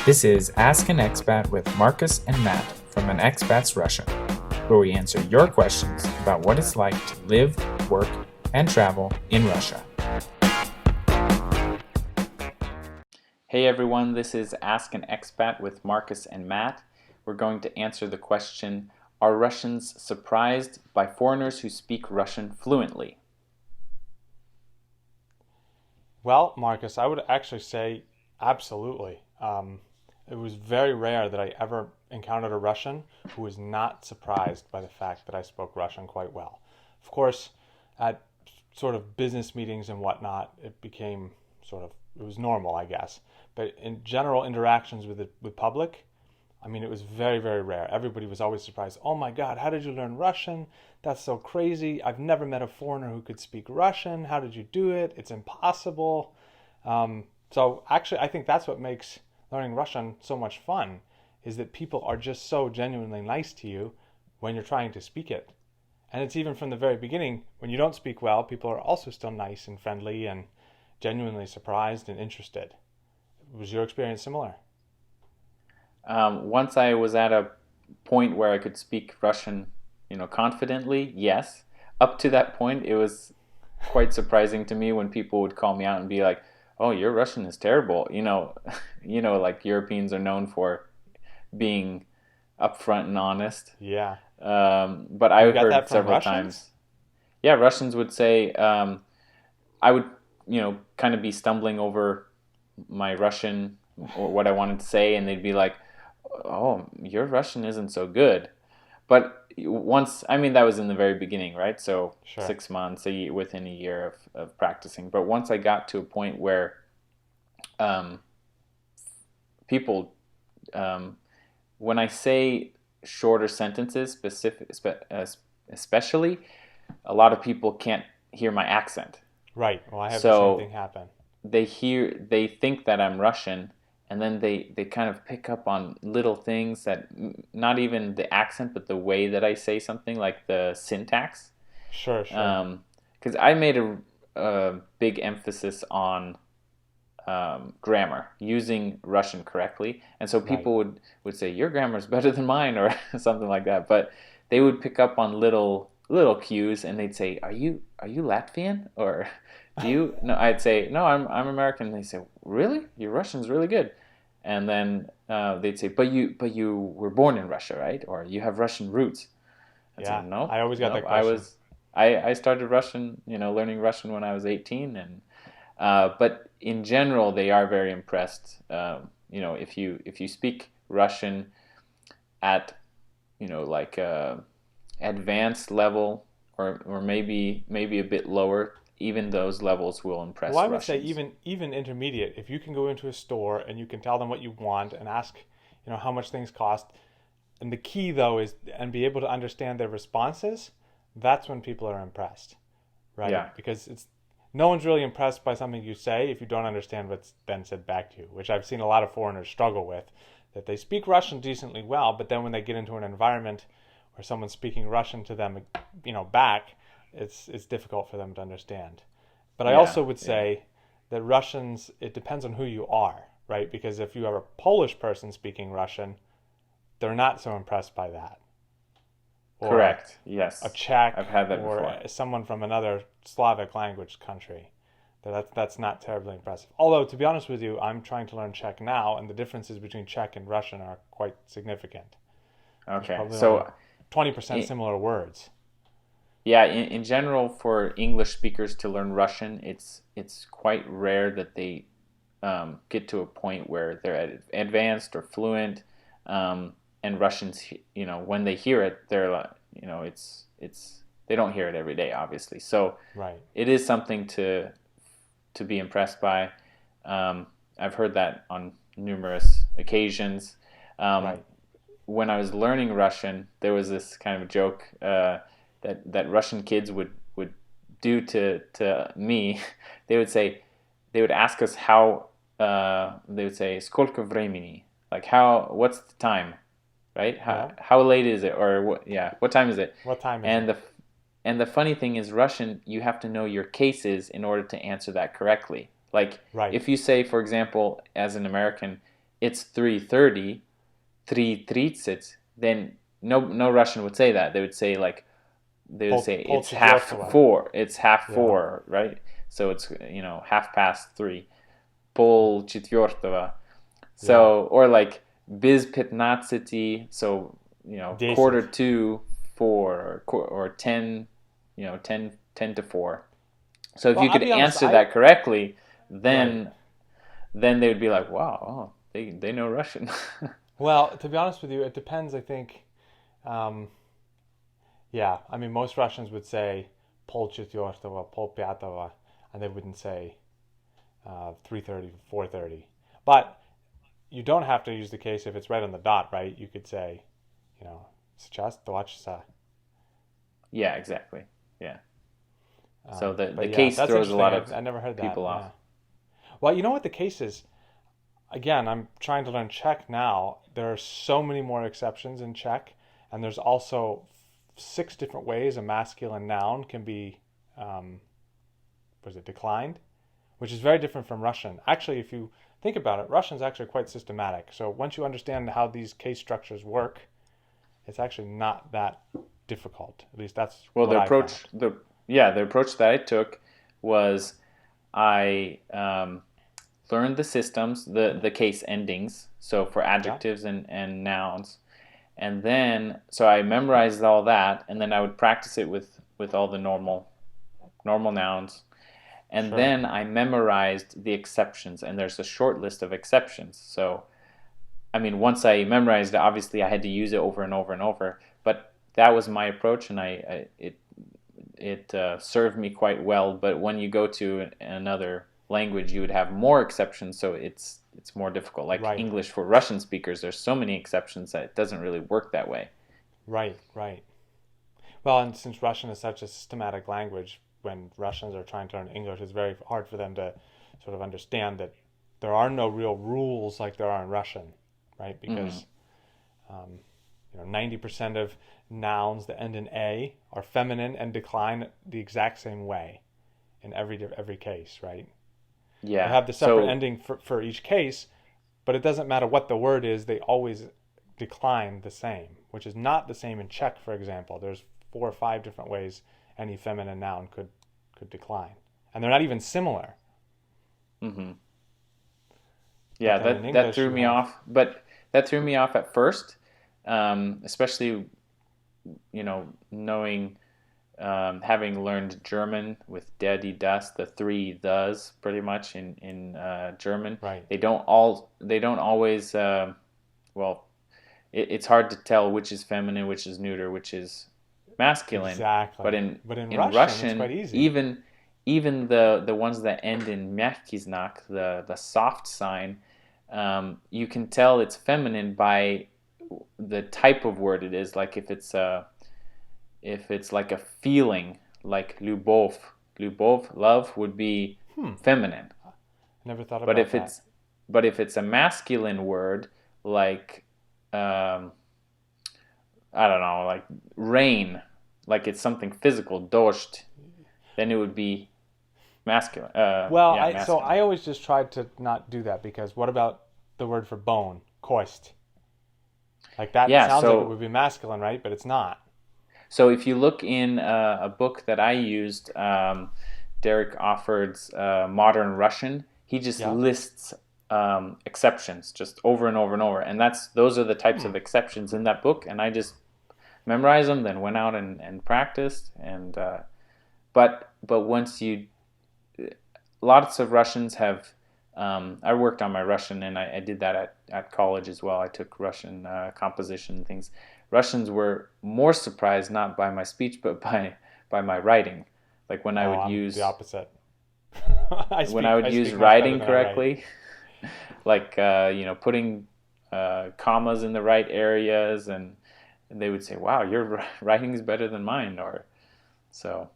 This is Ask an Expat with Marcus and Matt from An Expat's Russia, where we answer your questions about what it's like to live, work, and travel in Russia. Hey everyone, this is Ask an Expat with Marcus and Matt. We're going to answer the question, are Russians surprised by foreigners who speak Russian fluently? Well, Marcus, I would actually say absolutely. It was very rare that I ever encountered a Russian who was not surprised by the fact that I spoke Russian quite well. Of course, at sort of business meetings and whatnot, it became it was normal, I guess. But in general interactions with public, I mean, it was very, very rare. Everybody was always surprised. Oh my God, how did you learn Russian? That's so crazy. I've never met a foreigner who could speak Russian. How did you do it? It's impossible. So actually, I think that's what makes learning Russian so much fun, is that people are just so genuinely nice to you when you're trying to speak it. And it's even from the very beginning, when you don't speak well, people are also still nice and friendly and genuinely surprised and interested. Was your experience similar? Once I was at a point where I could speak Russian, confidently, yes. Up to that point, it was quite surprising to me when people would call me out and be like, "Oh, your Russian is terrible." Like Europeans are known for being upfront and honest. Yeah. But You I got heard that from several Russians? times, yeah, Russians would say, I would, kind of be stumbling over my Russian or what I wanted to say, and they'd be like, "Oh, your Russian isn't so good." But once, I mean, that was in the very beginning, right? So Sure. 6 months, within a year of practicing. But once I got to a point where um, people, um, when I say shorter sentences, especially, a lot of people can't hear my accent. Right. Well, I have the same So thing happen. they think that I'm Russian, and then they kind of pick up on little things that not even the accent, but the way that I say something, like the syntax. Sure, sure. Because I made a big emphasis on grammar, using Russian correctly, and so Right. people would say your grammar is better than mine or something like that. But they would pick up on little cues, and they'd say, "Are you Latvian?" or "Do you?" No, I'd say, "No, I'm American." And they say, "Really? Your Russian's really good." And then they'd say, "But you were born in Russia, right? Or you have Russian roots?" I'd say, Yeah. "Nope, I always got nope. that I question. was I started Russian, learning Russian when I was 18, and but in general, they are very impressed. If you speak Russian at like advanced level, or maybe a bit lower, even those levels will Well, impress I would say Russians. even intermediate. If you can go into a store and you can tell them what you want and ask, how much things cost, and the key though is and be able to understand their responses, that's when people are impressed, right? Yeah, Because it's no one's really impressed by something you say if you don't understand what's then said back to you, which I've seen a lot of foreigners struggle with, that they speak Russian decently well, but then when they get into an environment where someone's speaking Russian to them, back, it's difficult for them to understand. But I yeah, also would yeah. say that Russians, it depends on who you are, right? Because if you have a Polish person speaking Russian, they're not so impressed by that. Or Correct. a Yes, Czech I've had that or before. someone from another Slavic language country. That's not terribly impressive. Although, to be honest with you, I'm trying to learn Czech now, and the differences between Czech and Russian are quite significant. There's Okay, probably only so 20% i similar words. yeah, in general, for English speakers to learn Russian, it's quite rare that they get to a point where they're advanced or fluent. And Russians, when they hear it, they're like, it's they don't hear it every day, obviously. So Right, it is something to be impressed by. I've heard that on numerous occasions. Um, right. when I was learning Russian, there was this kind of joke that Russian kids would do to me. They would say, they would ask us how, they would say "Сколько времени?" Like, what's the time, right? How Yeah. how late is it, or what time is it? What time is And it? the funny thing is, Russian, you have to know your cases in order to answer that correctly. Like, Right. if you say, for example, as an American, it's 3:30, 3:30, then no Russian would say that. They would say like they would say Pol it's half четвертого. four. It's half Yeah. four, right? So it's half past three. Pol четвертого. Yeah. So or like biz pitnatsity. So quarter 10. to four or 10, 10 to four. So if Well, you I'll could be honest. answer that correctly, Right. then they would be like, wow, oh, they know Russian. Well, to be honest with you, it depends. I think. Um, yeah. I mean, most Russians would say pol четвертого, pol пятого, and they wouldn't say 3:30, 4:30. But you don't have to use the case if it's right on the dot, right? You could say, сейчас 2 часа. Yeah, exactly. Yeah. So the But yeah, case that's throws a interesting. lot of I never heard that. people off. Yeah. Well, you know what the case is? Again, I'm trying to learn Czech now. There are so many more exceptions in Czech, and there's also 6 different ways a masculine noun can be, was it declined, which is very different from Russian. Actually, if you think about it, Russian's actually quite systematic. So once you understand how these case structures work, it's actually not that difficult. At least that's Well, what I found. the approach that I took was I learned the systems, the case endings, so for Yeah, adjectives and nouns, and then so I memorized all that, and then I would practice it with all the normal nouns, and sure. then I memorized the exceptions, and there's a short list of exceptions. So I mean, once I memorized it, obviously I had to use it over and over and over, but that was my approach, and it served me quite well. But when you go to another language, you would have more exceptions, so it's more difficult. Like Right, English for Russian speakers, there's so many exceptions that it doesn't really work that way. right, right. Well, and since Russian is such a systematic language, when Russians are trying to learn English, it's very hard for them to sort of understand that there are no real rules like there are in Russian, right? Hmm. Because 90% of nouns that end in a are feminine and decline the exact same way in every case, right? They Yeah. have the separate So ending for each case, but it doesn't matter what the word is, they always decline the same, which is not the same in Czech, for example. There's 4 or 5 different ways any feminine noun could decline. And they're not even similar. hmm But yeah, then in that English threw you me have off. But that threw me off at first, especially knowing having learned German with der, die, das, the three thes pretty much in German, right. they don't always well, it's hard to tell which is feminine, which is neuter, which is masculine. But Exactly. But in in Russian it's Russian, quite easy. even the ones that end in mягкий знак, the soft sign, you can tell it's feminine by the type of word it is. Like if it's like a feeling, like любовь, love would be Hmm. feminine. Never thought But about that. if it's a masculine word, like um, I don't know, like rain, like it's something physical, dождь, then it would be masculine. Well, Yeah, I masculine. always just tried to not do that because what about the word for bone, kost? Like that Yeah, sounds like it would be masculine, right? But it's not. so if you look in a book that I used, Derek Offord's Modern Russian, he just Yeah. lists exceptions just over and over and over, and those are the types Hmm. of exceptions in that book, and I just memorized them, then went out and practiced, and but once you lots of Russians have. I worked on my Russian, and I did that at college as well. I took Russian composition and things. Russians were more surprised not by my speech, but by my writing. Like Oh, I'm the opposite. when I would I use speak much better writing than I write. correctly, like putting commas in the right areas, and they would say, "Wow, your writing is better than mine," or so.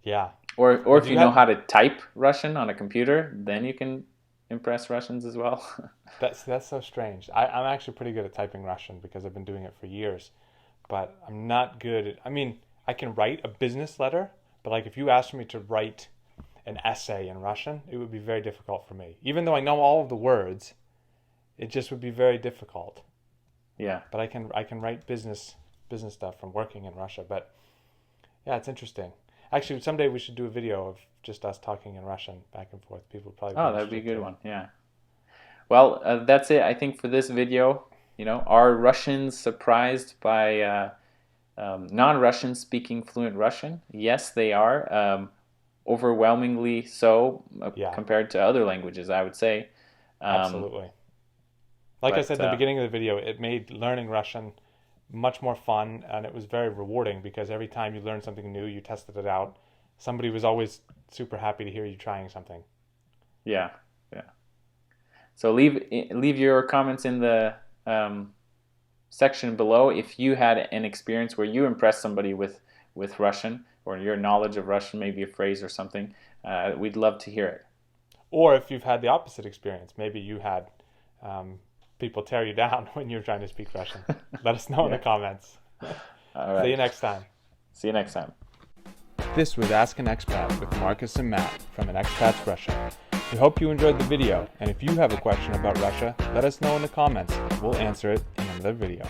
Yeah. Or Well, if do you you know have how to type Russian on a computer, then you can impress Russians as well. that's so strange. I'm actually pretty good at typing Russian because I've been doing it for years, but I'm not good at. I mean, I can write a business letter, but like if you asked me to write an essay in Russian, it would be very difficult for me. Even though I know all of the words, it just would be very difficult. Yeah. But I can write business stuff from working in Russia. But yeah, it's interesting. Actually, someday we should do a video of just us talking in Russian back and forth. People would probably be Oh, that'd be a interested good too. one. Yeah. Well, that's it. I think for this video, are Russians surprised by non-Russians speaking fluent Russian? Yes, they are. Overwhelmingly so Yeah, compared to other languages, I would say. Um, absolutely. Like I said but in the beginning of the video, it made learning Russian much more fun, and it was very rewarding because every time you learned something new, you tested it out. Somebody was always super happy to hear you trying something. yeah, yeah. So leave your comments in the section below if you had an experience where you impressed somebody with Russian or your knowledge of Russian, maybe a phrase or something. We'd love to hear it. Or if you've had the opposite experience, maybe you had um, people tear you down when you're trying to speak Russian. Let us know in the Yeah. comments. All See you right. next time. See you next time. This was Ask an Expat with Marcus and Matt from An Expat's Russia. We hope you enjoyed the video, and if you have a question about Russia, let us know in the comments. We'll answer it in another video.